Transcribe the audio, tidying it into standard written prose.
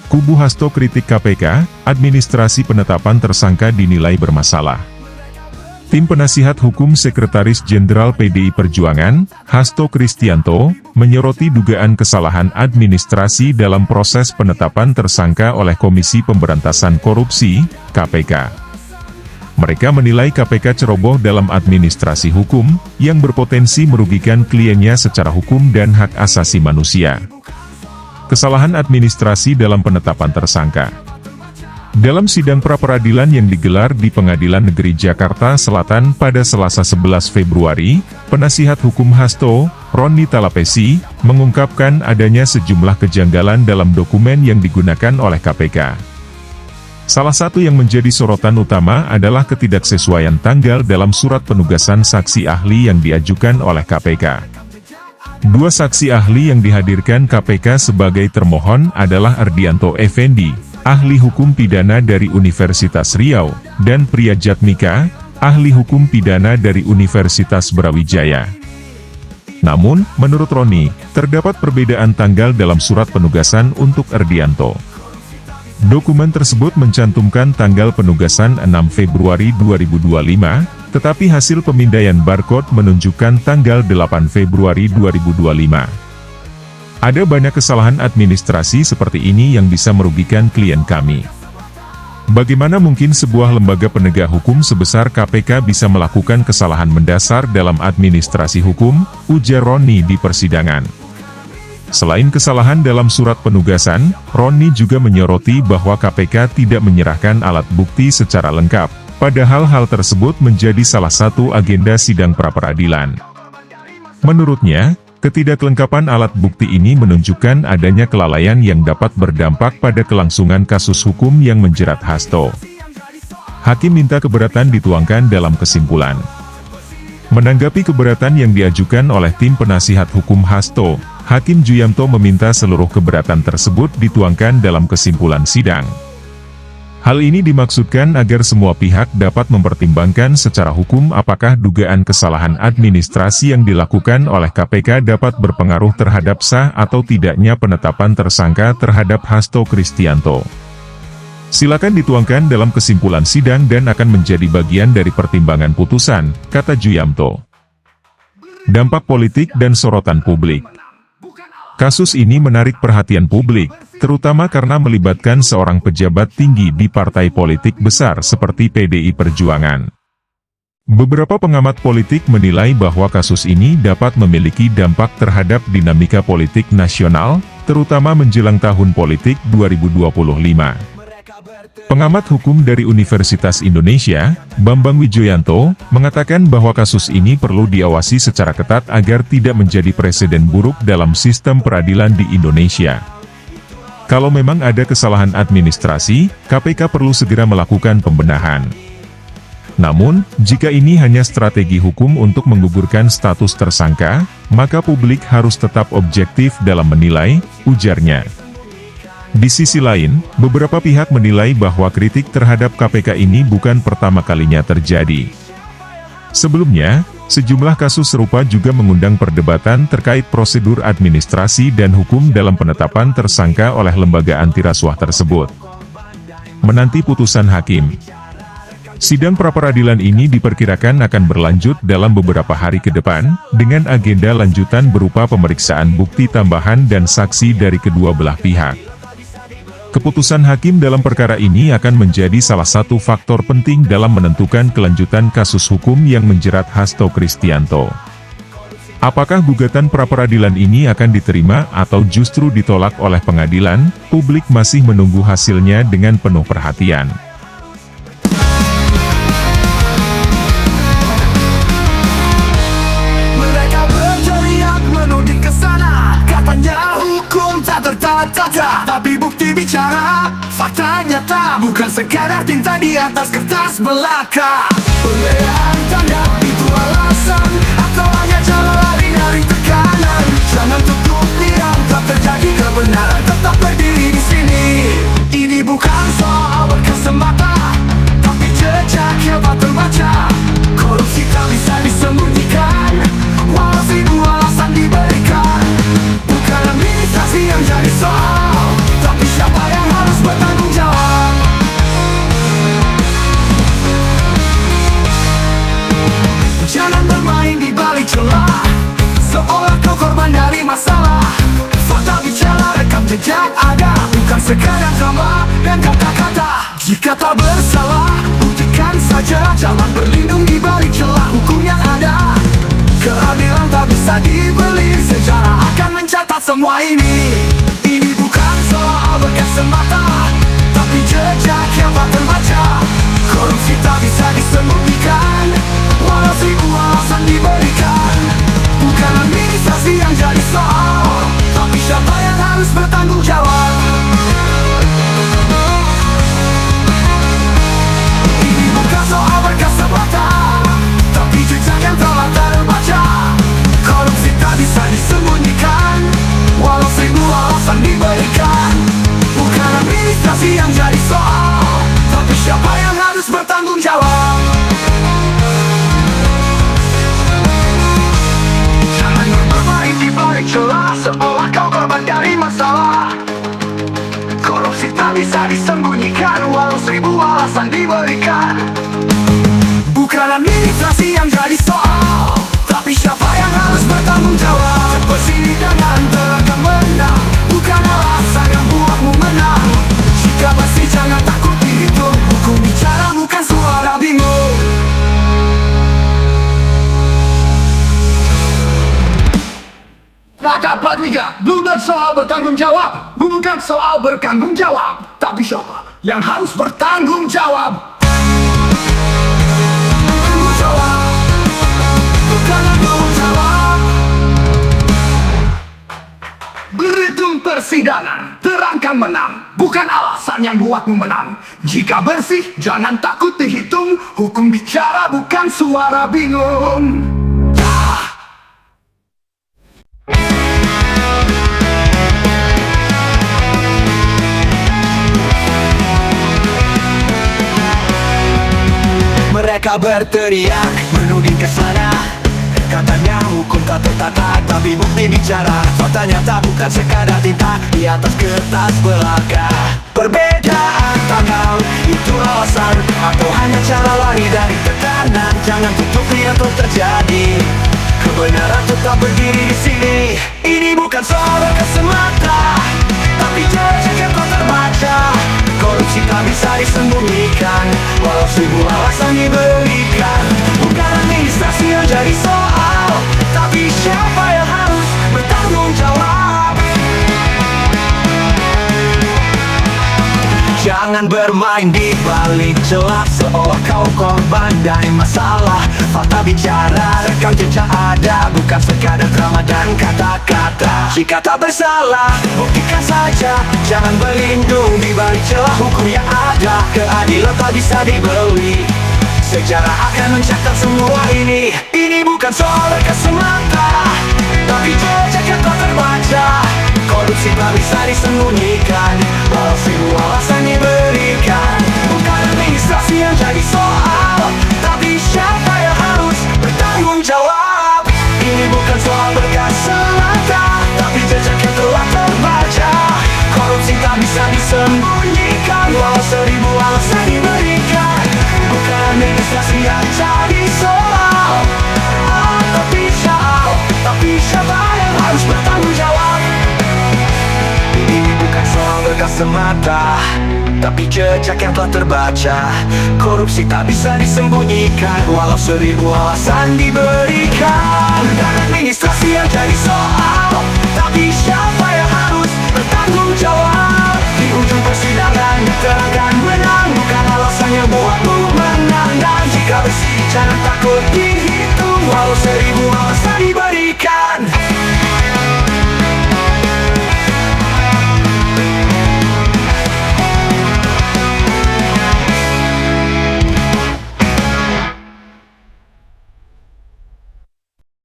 Kubu Hasto kritik KPK, administrasi penetapan tersangka dinilai bermasalah. Tim Penasihat Hukum Sekretaris Jenderal PDI Perjuangan, Hasto Kristianto, menyoroti dugaan kesalahan administrasi dalam proses penetapan tersangka oleh Komisi Pemberantasan Korupsi, KPK. Mereka menilai KPK ceroboh dalam administrasi hukum, yang berpotensi merugikan kliennya secara hukum dan hak asasi manusia. Kesalahan administrasi dalam penetapan tersangka. Dalam sidang pra-peradilan yang digelar di Pengadilan Negeri Jakarta Selatan pada Selasa 11 Februari, penasihat hukum Hasto, Roni Talapesi, mengungkapkan adanya sejumlah kejanggalan dalam dokumen yang digunakan oleh KPK. Salah satu yang menjadi sorotan utama adalah ketidaksesuaian tanggal dalam surat penugasan saksi ahli yang diajukan oleh KPK. Dua saksi ahli yang dihadirkan KPK sebagai termohon adalah Ardianto Effendi, ahli hukum pidana dari Universitas Riau, dan Priya Jatmika, ahli hukum pidana dari Universitas Brawijaya. Namun, menurut Roni, terdapat perbedaan tanggal dalam surat penugasan untuk Ardianto. Dokumen tersebut mencantumkan tanggal penugasan 6 Februari 2025, tetapi hasil pemindaian barcode menunjukkan tanggal 8 Februari 2025. Ada banyak kesalahan administrasi seperti ini yang bisa merugikan klien kami. Bagaimana mungkin sebuah lembaga penegak hukum sebesar KPK bisa melakukan kesalahan mendasar dalam administrasi hukum, ujar Roni di persidangan. Selain kesalahan dalam surat penugasan, Roni juga menyoroti bahwa KPK tidak menyerahkan alat bukti secara lengkap, padahal hal tersebut menjadi salah satu agenda sidang pra-peradilan. Menurutnya, ketidakkelengkapan alat bukti ini menunjukkan adanya kelalaian yang dapat berdampak pada kelangsungan kasus hukum yang menjerat Hasto. Hakim minta keberatan dituangkan dalam kesimpulan. Menanggapi keberatan yang diajukan oleh tim penasihat hukum Hasto, Hakim Juyamto meminta seluruh keberatan tersebut dituangkan dalam kesimpulan sidang. Hal ini dimaksudkan agar semua pihak dapat mempertimbangkan secara hukum apakah dugaan kesalahan administrasi yang dilakukan oleh KPK dapat berpengaruh terhadap sah atau tidaknya penetapan tersangka terhadap Hasto Kristianto. Silakan dituangkan dalam kesimpulan sidang dan akan menjadi bagian dari pertimbangan putusan, kata Juyamto. Dampak politik dan sorotan publik. Kasus ini menarik perhatian publik, terutama karena melibatkan seorang pejabat tinggi di partai politik besar seperti PDI Perjuangan. Beberapa pengamat politik menilai bahwa kasus ini dapat memiliki dampak terhadap dinamika politik nasional, terutama menjelang tahun politik 2025. Pengamat hukum dari Universitas Indonesia, Bambang Wijoyanto, mengatakan bahwa kasus ini perlu diawasi secara ketat agar tidak menjadi presiden buruk dalam sistem peradilan di Indonesia. Kalau memang ada kesalahan administrasi, KPK perlu segera melakukan pembenahan. Namun, jika ini hanya strategi hukum untuk menggugurkan status tersangka, maka publik harus tetap objektif dalam menilai, ujarnya. Di sisi lain, beberapa pihak menilai bahwa kritik terhadap KPK ini bukan pertama kalinya terjadi. Sebelumnya, sejumlah kasus serupa juga mengundang perdebatan terkait prosedur administrasi dan hukum dalam penetapan tersangka oleh lembaga antirasuah tersebut. Menanti putusan hakim. Sidang pra-peradilan ini diperkirakan akan berlanjut dalam beberapa hari ke depan, dengan agenda lanjutan berupa pemeriksaan bukti tambahan dan saksi dari kedua belah pihak. Keputusan hakim dalam perkara ini akan menjadi salah satu faktor penting dalam menentukan kelanjutan kasus hukum yang menjerat Hasto Kristianto. Apakah gugatan pra-peradilan ini akan diterima atau justru ditolak oleh pengadilan? Publik masih menunggu hasilnya dengan penuh perhatian. Tapi bukti bicara, fakta nyata, bukan sekadar tinta di atas kertas belaka. Perbedaan tanda itu alasan, atau hanya jalan lari dari tekanan. Jangan tutup diam, tak terjadi kebenaran, tetap berdiri di sini. Ini bukan soal berkesemata, tapi jejak yang tak terbaca. Korupsi tak bisa disembunyikan, walau seribu alasan diberikan. Bukan administrasi yang jadi soal, tapi siapa yang bukan sekadar drama dan kata-kata. Jika tak bersalah, buktikan saja. Jangan berlindung di balik celah hukum yang ada. Keadilan tak bisa dibeli, sejarah akan mencatat semua ini. Ini bukan soal berkas semata, tapi jejak yang tak terbaca. Korupsi tak bisa disembunyikan, walau seribu alasan diberikan. Bukan administrasi yang jadi soal, tapi siapa yang harus bertanggung jawab. Ini bukan soal berkas semata, tapi jejak yang telah terbaca. Korupsi tak bisa disembunyikan, walau seribu alasan diberikan. Bukan administrasi yang jadi soal, tapi siapa yang harus bertanggung jawab. Jangan bermain di balik celah, seolah kau korban dari masalah. Korupsi tak bisa disembunyikan, walau seribu alasan diberikan. Bukan administrasi yang jadi soal, tapi siapa yang harus bertanggung jawab. Persidangan terangkan menang, bukan alasan yang buatmu menang. Jika bersih jangan takut dihitung, hukum bicara bukan suara bingung. Nah dapat tiga, bukan soal bertanggung jawab, bukan soal bertanggung jawab, tapi siapa yang harus bertanggung jawab. Bertanggung jawab, bukan tanggung jawab. Berhitung persidangan, terangkan menang, bukan alasan yang buatmu menang. Jika bersih, jangan takut dihitung, hukum bicara bukan suara bingung. Mereka berteriak, menuding ke sana. Katanya hukum tak tertata, tapi bukti bicara. Faktanya tak bukan sekadar tinta di atas kertas belaka. Perbedaan tanggal, itu alasan, atau hanya cara lari dari tekanan. Jangan tutupi yang telah terjadi, kebenaran tetap berdiri di sini. Ini bukan soal berkas semata, tapi jejak yang telah terbaca. Korupsi tak bisa disembunyikan, walau seribu alasan diberikan. Bukan administrasi yang jadi soal, tapi siapa yang harus bertanggung jawab. Jangan bermain di balik celah, seolah kau korban dari masalah. Fakta bicara, rekam jejak ada, bukan sekadar drama dan kata-kata. Jika tak bersalah, buktikan saja. Jangan berlindung di balik celah hukum yang ada. Keadilan tak bisa dibeli, sejarah akan mencatat semua ini. Ini bukan soal berkas semata, tapi jejak yang tak terbaca. Korupsi tak bisa disembunyikan, walau seribu alasan diberikan. Bukan administrasi yang jadi soal, tapi siapa yang harus bertanggung jawab. Ini bukan soal berkas semata, tapi jejak yang telah terbaca. Korupsi tak bisa disembunyikan, walau seribu alasan diberikan. Bukan administrasi yang jadi soal, tapi siapa yang harus bertanggung jawab. Ini bukan soal berkas semata, tapi jejak yang telah terbaca. Korupsi tak bisa disembunyikan, walau seribu alasan diberikan. Bukan administrasi yang jadi soal, tapi siapa yang harus bertanggung jawab. Di ujung persidangan diterangkan menang, bukan alasan yang buatmu menang. Dan jika bersih jangan takut dihitung, walau seribu alasan diberikan.